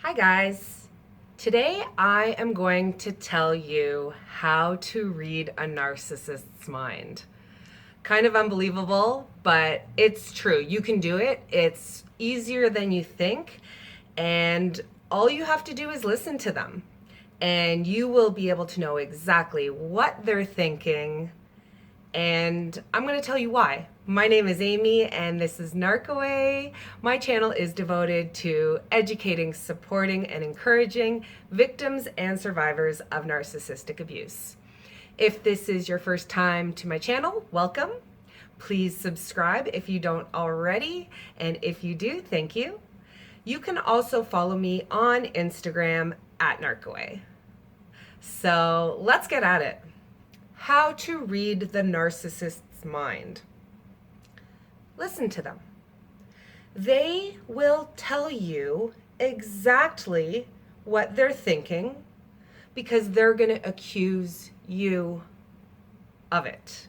Hi guys. Today I am going to tell you how to read a narcissist's mind. Kind of unbelievable, but it's true. You can do it. It's easier than you think, and all you have to do is listen to them. And you will be able to know exactly what they're thinking, and I'm going to tell you why. My name is Amy, and this is Narcaway. My channel is devoted to educating, supporting, and encouraging victims and survivors of narcissistic abuse. If this is your first time to my channel, welcome. Please subscribe if you don't already, and if you do, thank you. You can also follow me on Instagram at Narcaway. So let's get at it. How to read the narcissist's mind. Listen to them. They will tell you exactly what they're thinking because they're going to accuse you of it.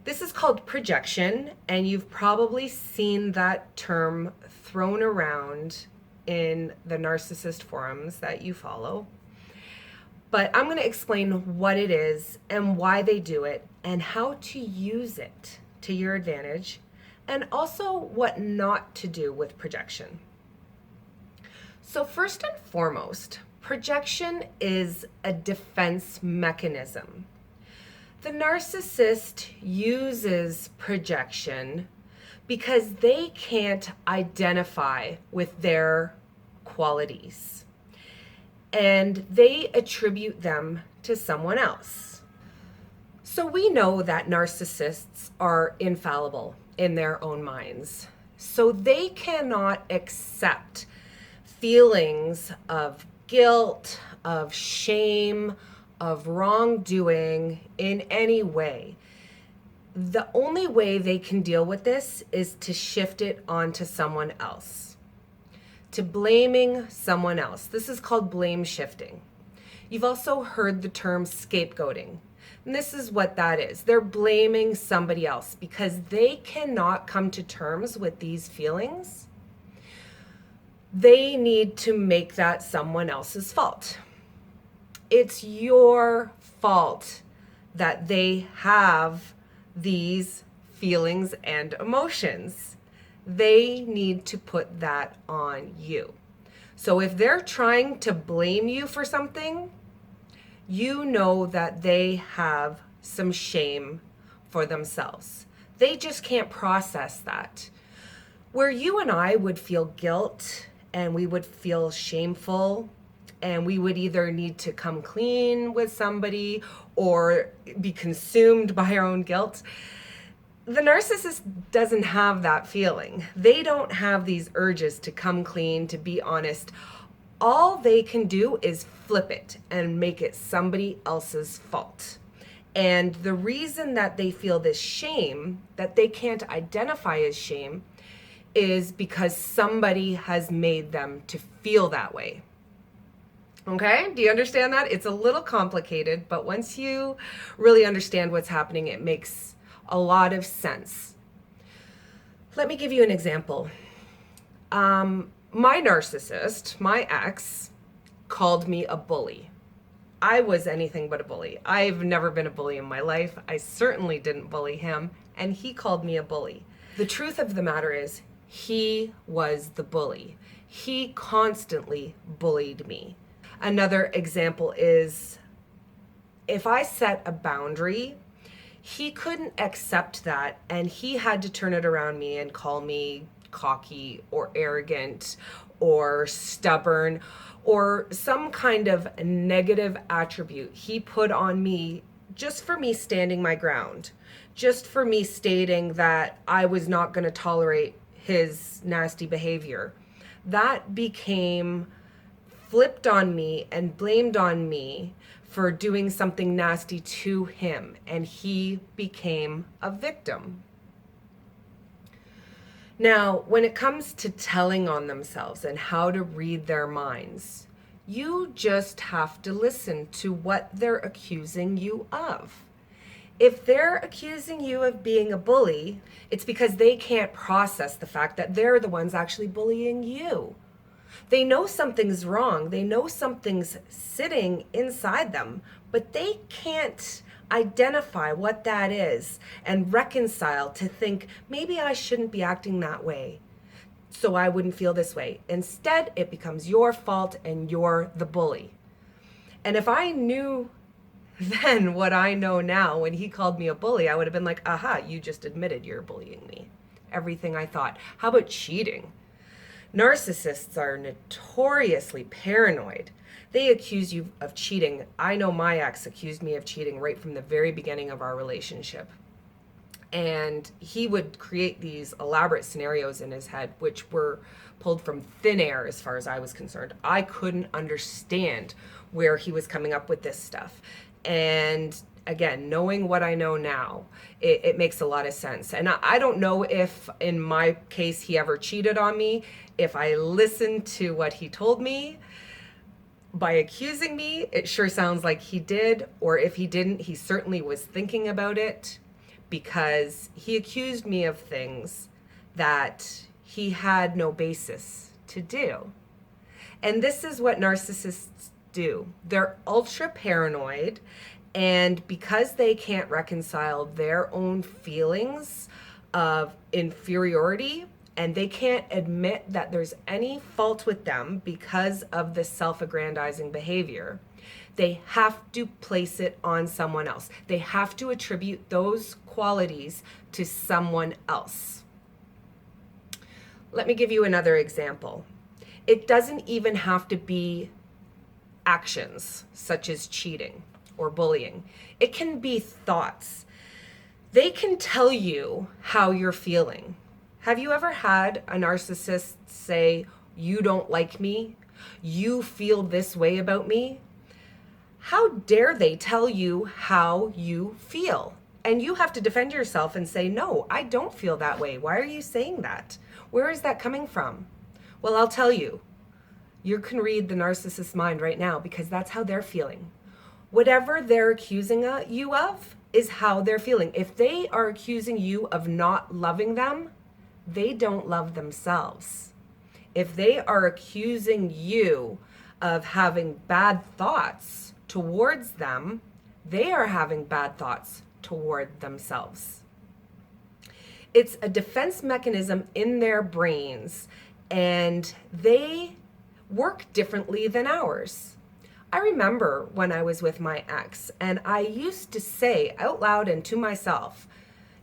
This is called projection, and you've probably seen that term thrown around in the narcissist forums that you follow. But I'm going to explain what it is and why they do it and how to use it to your advantage, and also what not to do with projection. So first and foremost, projection is a defense mechanism. The narcissist uses projection because they can't identify with their qualities, and they attribute them to someone else. So we know that narcissists are infallible in their own minds. So they cannot accept feelings of guilt, of shame, of wrongdoing in any way. The only way they can deal with this is to shift it onto someone else, to blaming someone else. This is called blame shifting. You've also heard the term scapegoating. And this is what that is. They're blaming somebody else because they cannot come to terms with these feelings. They need to make that someone else's fault. It's your fault that they have these feelings and emotions. They need to put that on you. So if they're trying to blame you for something, you know that they have some shame for themselves. They just can't process that. Where you and I would feel guilt and we would feel shameful, and we would either need to come clean with somebody or be consumed by our own guilt, the narcissist doesn't have that feeling. They don't have these urges to come clean, to be honest. All they can do is flip it and make it somebody else's fault. And the reason that they feel this shame, that they can't identify as shame, is because somebody has made them to feel that way. Okay? Do you understand that? It's a little complicated, but once you really understand what's happening, it makes a lot of sense. Let me give you an example. My narcissist, my ex, called me a bully. I was anything but a bully. I've never been a bully in my life. I certainly didn't bully him, and he called me a bully. The truth of the matter is, he was the bully. He constantly bullied me. Another example is, if I set a boundary, he couldn't accept that, and he had to turn it around me and call me cocky or arrogant or stubborn or some kind of negative attribute he put on me just for me standing my ground, just for me stating that I was not going to tolerate his nasty behavior. That became flipped on me and blamed on me for doing something nasty to him, and he became a victim. Now, when it comes to telling on themselves and how to read their minds, you just have to listen to what they're accusing you of. If they're accusing you of being a bully, it's because they can't process the fact that they're the ones actually bullying you. They know something's wrong. They know something's sitting inside them, but they can't identify what that is and reconcile to think, maybe I shouldn't be acting that way so I wouldn't feel this way. Instead, it becomes your fault and you're the bully. And if I knew then what I know now, when he called me a bully, I would have been like, aha, you just admitted you're bullying me. Everything I thought. How about cheating? Narcissists are notoriously paranoid. They accuse you of cheating. I know my ex accused me of cheating right from the very beginning of our relationship. And he would create these elaborate scenarios in his head, which were pulled from thin air as far as I was concerned. I couldn't understand where he was coming up with this stuff. And again, knowing what I know now, it makes a lot of sense. And I don't know if in my case he ever cheated on me. If I listened to what he told me by accusing me, it sure sounds like he did. Or if he didn't, he certainly was thinking about it, because he accused me of things that he had no basis to do. And this is what narcissists do. They're ultra paranoid, and because they can't reconcile their own feelings of inferiority, and they can't admit that there's any fault with them because of this self-aggrandizing behavior, they have to place it on someone else. They have to attribute those qualities to someone else. Let me give you another example. It doesn't even have to be actions such as cheating or bullying. It can be thoughts. They can tell you how you're feeling. Have you ever had a narcissist say, "You don't like me? You feel this way about me?" How dare they tell you how you feel? And you have to defend yourself and say, "No, I don't feel that way. Why are you saying that? Where is that coming from?" Well, I'll tell you. You can read the narcissist's mind right now, because that's how they're feeling. Whatever they're accusing you of is how they're feeling. If they are accusing you of not loving them, they don't love themselves. If they are accusing you of having bad thoughts towards them, they are having bad thoughts toward themselves. It's a defense mechanism in their brains, and they work differently than ours. I remember when I was with my ex, and I used to say out loud and to myself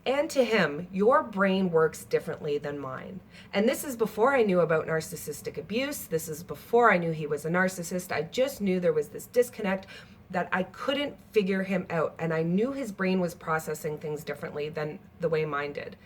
and to him, "Your brain works differently than mine." And this is before I knew about narcissistic abuse. This is before I knew he was a narcissist. I just knew there was this disconnect that I couldn't figure him out. And I knew his brain was processing things differently than the way mine did.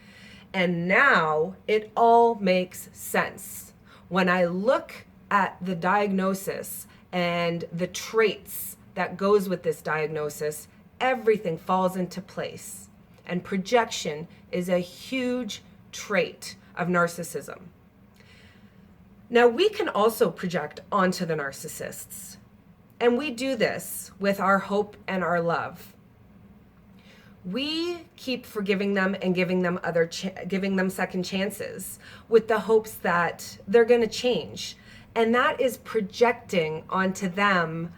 And now it all makes sense. When I look at the diagnosis and the traits that goes with this diagnosis, everything falls into place. And projection is a huge trait of narcissism. Now, we can also project onto the narcissists, and we do this with our hope and our love. We keep forgiving them and giving them second chances with the hopes that they're going to change. And that is projecting onto them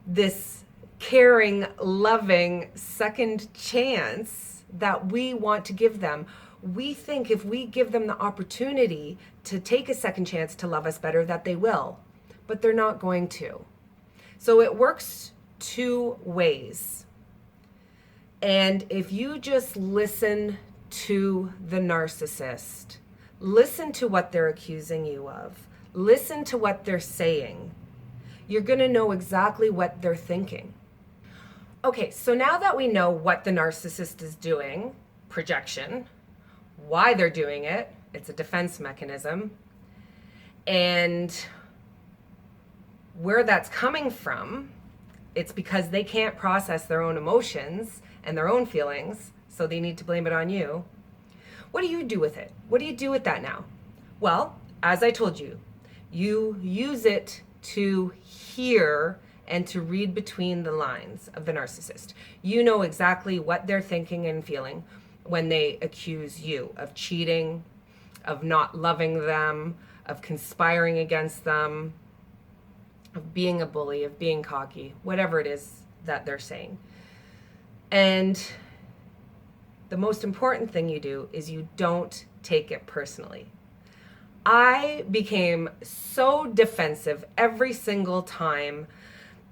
this caring, loving second chance that we want to give them. We think if we give them the opportunity to take a second chance to love us better, that they will, but they're not going to. So it works two ways. And if you just listen to the narcissist, listen to what they're accusing you of, listen to what they're saying, you're going to know exactly what they're thinking. Okay, so now that we know what the narcissist is doing, projection, why they're doing it, it's a defense mechanism, and where that's coming from, it's because they can't process their own emotions and their own feelings, so they need to blame it on you. What do you do with it? What do you do with that now? Well, as I told you, you use it to hear and to read between the lines of the narcissist. You know exactly what they're thinking and feeling when they accuse you of cheating, of not loving them, of conspiring against them, of being a bully, of being cocky, whatever it is that they're saying. And the most important thing you do is you don't take it personally. I became so defensive every single time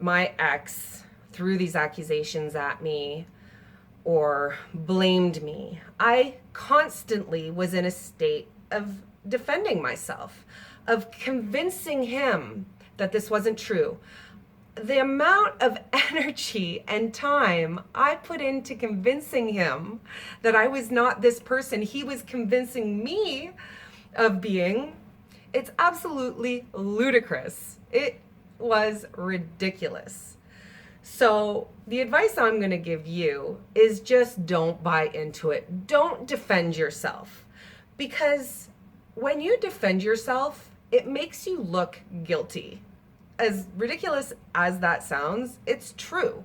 my ex threw these accusations at me or blamed me. I constantly was in a state of defending myself, of convincing him that this wasn't true. The amount of energy and time I put into convincing him that I was not this person he was convincing me of being, it's absolutely ludicrous. It was ridiculous. So the advice I'm going to give you is just don't buy into it. Don't defend yourself, because when you defend yourself, it makes you look guilty. As ridiculous as that sounds, it's true.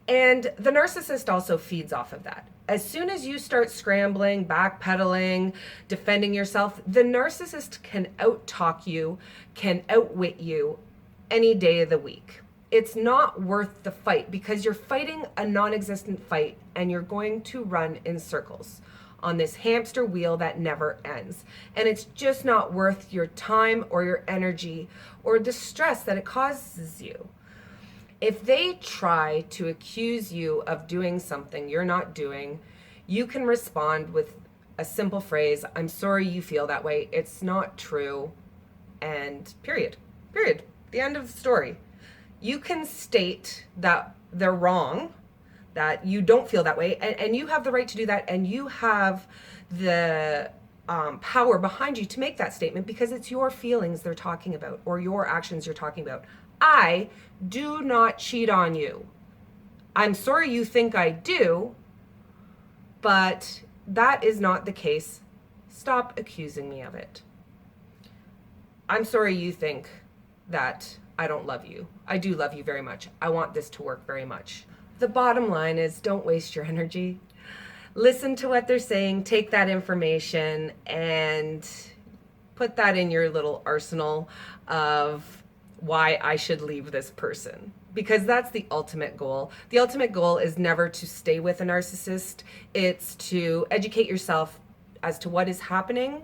And the narcissist also feeds off of that. As soon as you start scrambling, backpedaling, defending yourself, the narcissist can outtalk you, can outwit you any day of the week. It's not worth the fight, because you're fighting a non-existent fight and you're going to run in circles on this hamster wheel that never ends. And it's just not worth your time or your energy or the stress that it causes you. If they try to accuse you of doing something you're not doing, you can respond with a simple phrase, "I'm sorry you feel that way. It's not true." And period. Period. The end of the story. You can state that they're wrong, that you don't feel that way, and you have the right to do that, and you have the power behind you to make that statement, because it's your feelings they're talking about or your actions you're talking about. I do not cheat on you. I'm sorry you think I do, but that is not the case. Stop accusing me of it. I'm sorry you think that I don't love you. I do love you very much. I want this to work very much. The bottom line is, don't waste your energy. Listen to what they're saying, take that information, and put that in your little arsenal of why I should leave this person. Because that's the ultimate goal. The ultimate goal is never to stay with a narcissist. It's to educate yourself as to what is happening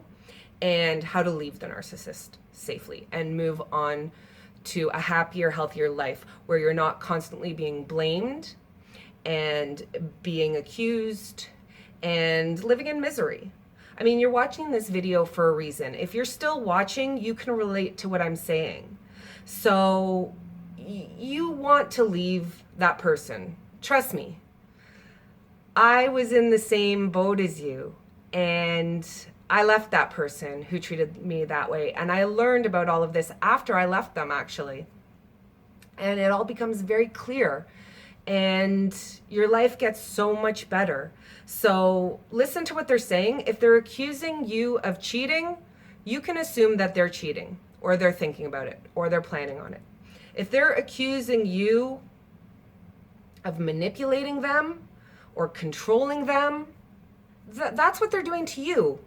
and how to leave the narcissist safely and move on to a happier, healthier life where you're not constantly being blamed and being accused and living in misery. I mean, you're watching this video for a reason. If you're still watching, you can relate to what I'm saying. So you want to leave that person. Trust me. I was in the same boat as you, and I left that person who treated me that way. And I learned about all of this after I left them, actually. And it all becomes very clear. And your life gets so much better. So listen to what they're saying. If they're accusing you of cheating, you can assume that they're cheating, or they're thinking about it, or they're planning on it. If they're accusing you of manipulating them or controlling them, that's what they're doing to you.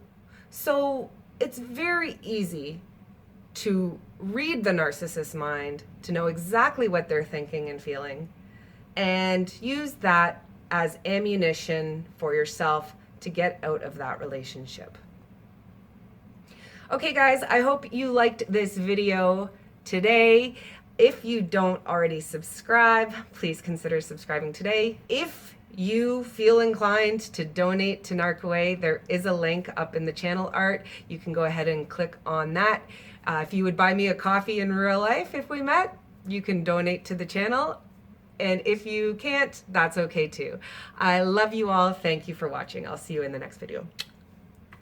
So it's very easy to read the narcissist's mind, to know exactly what they're thinking and feeling, and use that as ammunition for yourself to get out of that relationship. Okay, guys, I hope you liked this video today. If you don't already subscribe, please consider subscribing today. If you feel inclined to donate to Narcaway, there is a link up in the channel art. You can go ahead and click on that. If you would buy me a coffee in real life if we met, you can donate to the channel. And if you can't, that's okay too. I love you all. Thank you for watching. I'll see you in the next video.